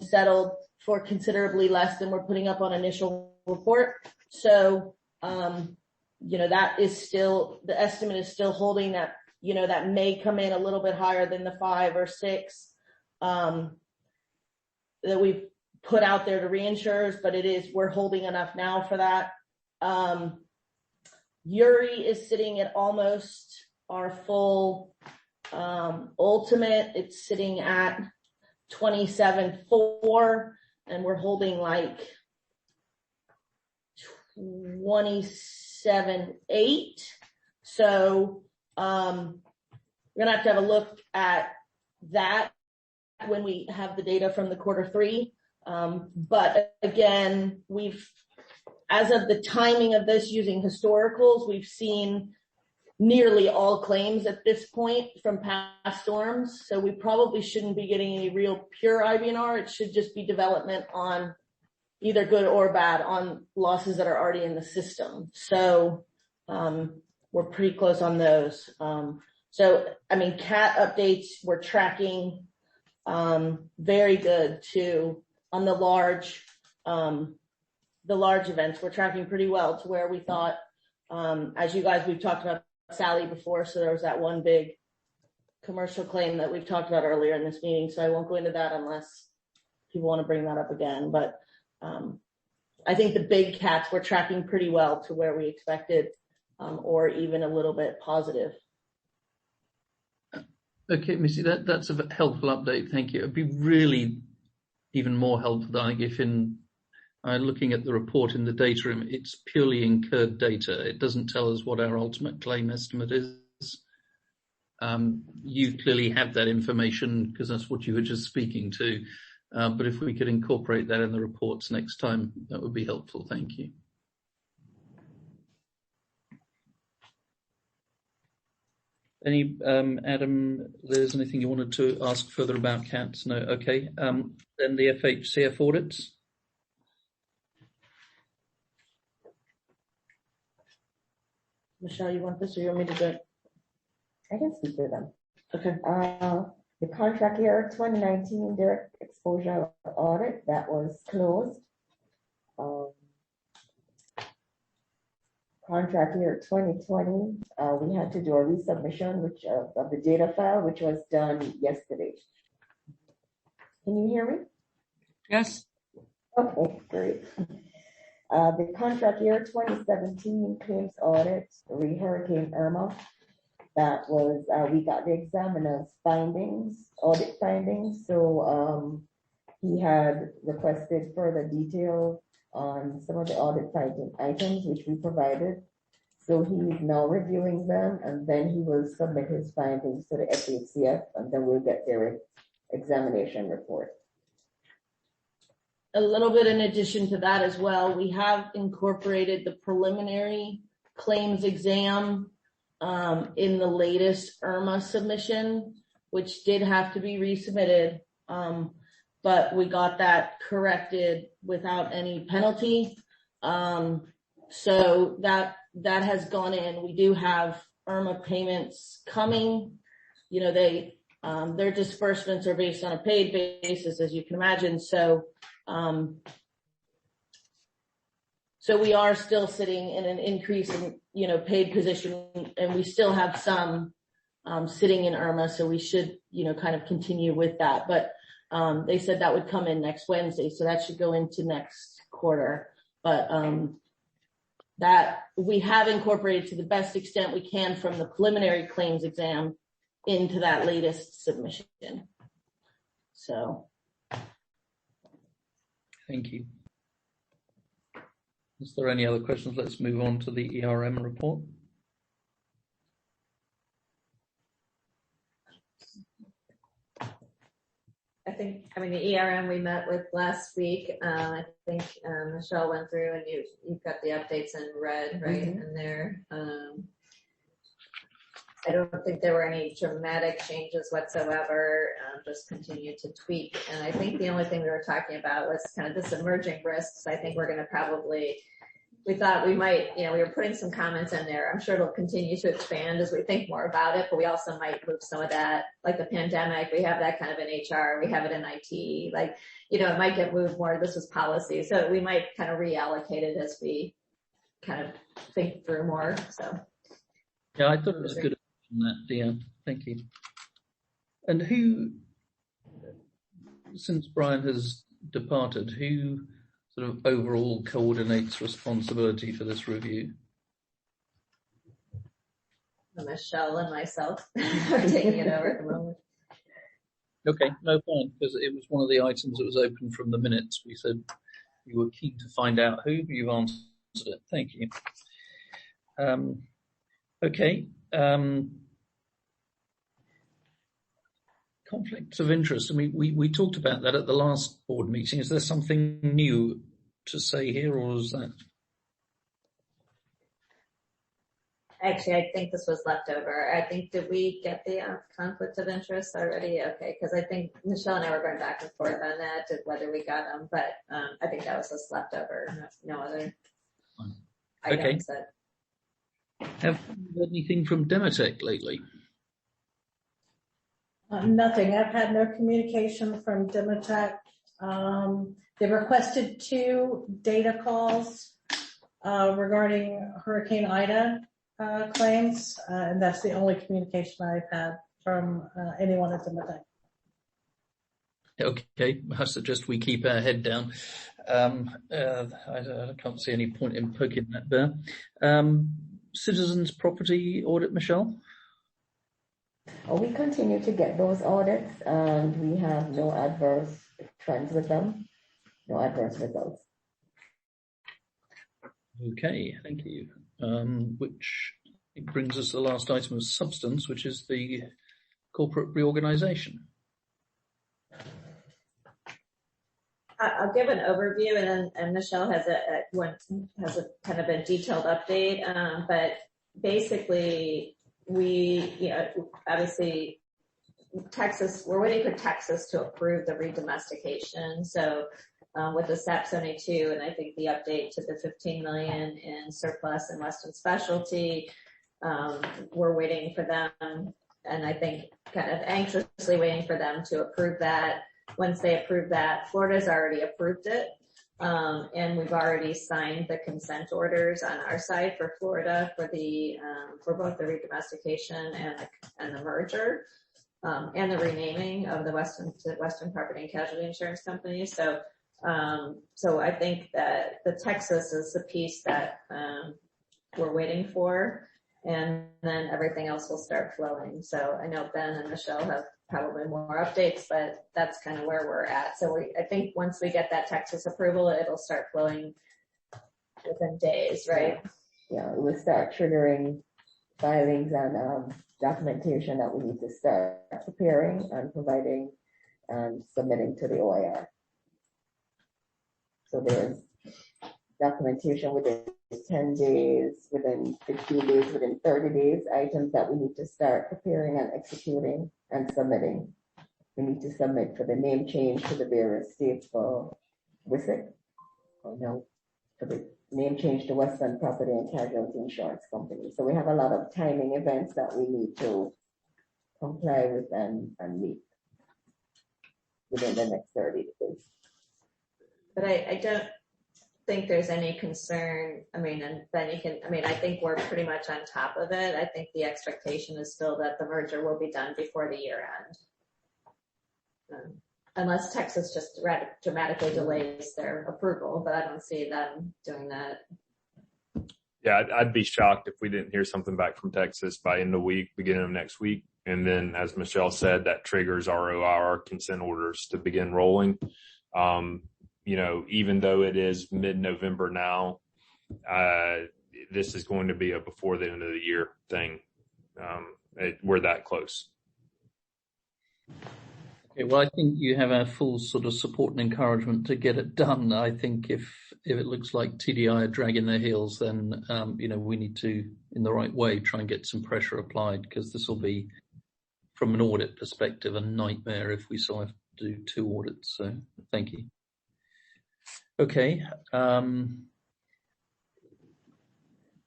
settled for considerably less than we're putting up on initial report. So, that is still, the estimate is still holding that, that may come in a little bit higher than the 5 or 6, that we've put out there to reinsurers, but we're holding enough now for that. Uri is sitting at almost our full, ultimate. It's sitting at 27.4, and we're holding like 27.8. So, we're going to have a look at that when we have the data from the Q3. But again, as of the timing of this using historicals, we've seen nearly all claims at this point from past storms. So we probably shouldn't be getting any real pure IBNR. It should just be development on either good or bad on losses that are already in the system. So, we're pretty close on those. CAT updates, we're tracking, very good too on the large events. We're tracking pretty well to where we thought, as you guys, we've talked about Sally before. So there was that one big commercial claim that we've talked about earlier in this meeting. So I won't go into that unless people want to bring that up again. But, I think the big cats we're tracking pretty well to where we expected, or even a little bit positive. Okay, Missy, that's a helpful update. Thank you. It'd be really even more helpful, I think, if looking at the report in the data room, it's purely incurred data. It doesn't tell us what our ultimate claim estimate is. You clearly have that information because that's what you were just speaking to. But if we could incorporate that in the reports next time, that would be helpful. Thank you. Adam, there's anything you wanted to ask further about cats? No? Okay. Then the FHCF audits. Michelle, you want this or you want me to do it? I can speak to them. Okay. The contract year 2019 direct exposure audit that was closed. Contract year 2020, we had to do a resubmission of the data file, which was done yesterday. Can you hear me? Yes. Okay, great. The contract year 2017 claims audit, Hurricane Irma. That was, we got the examiner's audit findings. So he had requested further detail on some of the audit finding items, which we provided. So he's now reviewing them, and then he will submit his findings to the FHCF, and then we'll get their examination report. A little bit in addition to that as well, we have incorporated the preliminary claims exam in the latest Irma submission, which did have to be resubmitted, but we got that corrected without any penalty. So that has gone in. We do have Irma payments coming. Their disbursements are based on a paid basis, as you can imagine. So we are still sitting in an increase in, paid position, and we still have some sitting in Irma. So we should, kind of continue with that. But they said that would come in next Wednesday, so that should go into next quarter. But that we have incorporated to the best extent we can from the preliminary claims exam into that latest submission. So. Thank you. Is there any other questions? Let's move on to the ERM report. The ERM we met with last week, I think Michelle went through and you've got the updates in red, right? Mm-hmm. In there. I don't think there were any dramatic changes whatsoever, just continue to tweak. And I think the only thing we were talking about was kind of this emerging risks. I think we're going to probably we thought we might, we were putting some comments in there. I'm sure it'll continue to expand as we think more about it, but we also might move some of that, like the pandemic, we have that kind of in HR, we have it in IT, like, it might get moved more. This was policy. So we might kind of reallocate it as we kind of think through more. So. Yeah, I thought it was a good on that, Deanne. Thank you. And who, since Brian has departed, who sort of overall coordinates responsibility for this review? Michelle and myself are taking it over at the moment. Okay, no fine, because it was one of the items that was open from the minutes. We said you were keen to find out who. You've answered it. Thank you. Okay. Conflicts of interest. I mean, we talked about that at the last board meeting. Is there something new to say here, or is that? Actually, I think this was left over. I think, did we get the conflict of interest already? Okay, because I think Michelle and I were going back and forth on that, whether we got them, but I think that was just left over. No other items. Okay. Have you heard anything from Dematec lately? Nothing. I've had no communication from Dematec. They requested 2 data calls regarding Hurricane Ida claims, and that's the only communication I've had from anyone at Dematec. Okay, I suggest we keep our head down. I can't see any point in poking that bear. Citizens property audit, Michelle? We continue to get those audits, and we have no adverse trends with them, no adverse results. Okay, thank you. Which brings us to the last item of substance, which is the corporate reorganization. I'll give an overview, and Michelle has a kind of a detailed update. But basically, we, obviously, Texas, we're waiting for Texas to approve the redomestication. So with the SAP 72, and I think the update to the $15 million in surplus and Western Specialty, we're waiting for them, and I think kind of anxiously waiting for them to approve that. Once they approve that, Florida's already approved it, and we've already signed the consent orders on our side for Florida for both the redomestication and the merger, and the renaming of the Western Property and Casualty Insurance Company. So I think that the Texas is the piece that we're waiting for, and then everything else will start flowing. So I know Ben and Michelle have probably more updates, but that's kind of where we're at. So I think once we get that Texas approval, it'll start flowing within days, right? Yeah, it will start triggering filings and documentation that we need to start preparing and providing and submitting to the OIR. So there's documentation within 10 days, within 15 days, within 30 days, items that we need to start preparing and executing and submitting. We need to submit for the name change to the various states for WISIC, or no, for the name change to Western Property and Casualty Insurance Company. So we have a lot of timing events that we need to comply with and meet within the next 30 days. But I don't think there's any concern. I mean, and then I think we're pretty much on top of it. I think the expectation is still that the merger will be done before the year end. Unless Texas just dramatically delays their approval, but I don't see them doing that. Yeah, I'd be shocked if we didn't hear something back from Texas by end of week, beginning of next week. And then, as Michelle said, that triggers our OIR consent orders to begin rolling. Even though it is mid-November now, this is going to be a before the end of the year thing. We're that close. Okay, well, I think you have our full sort of support and encouragement to get it done. I think if it looks like TDI are dragging their heels, then, we need to, in the right way, try and get some pressure applied, because this will be, from an audit perspective, a nightmare if we still have to do 2 audits. So thank you. Okay.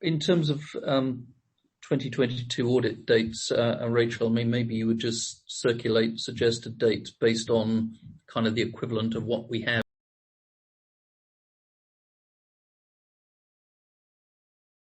In terms of 2022 audit dates, Rachel, I mean, maybe you would just circulate suggested dates based on kind of the equivalent of what we have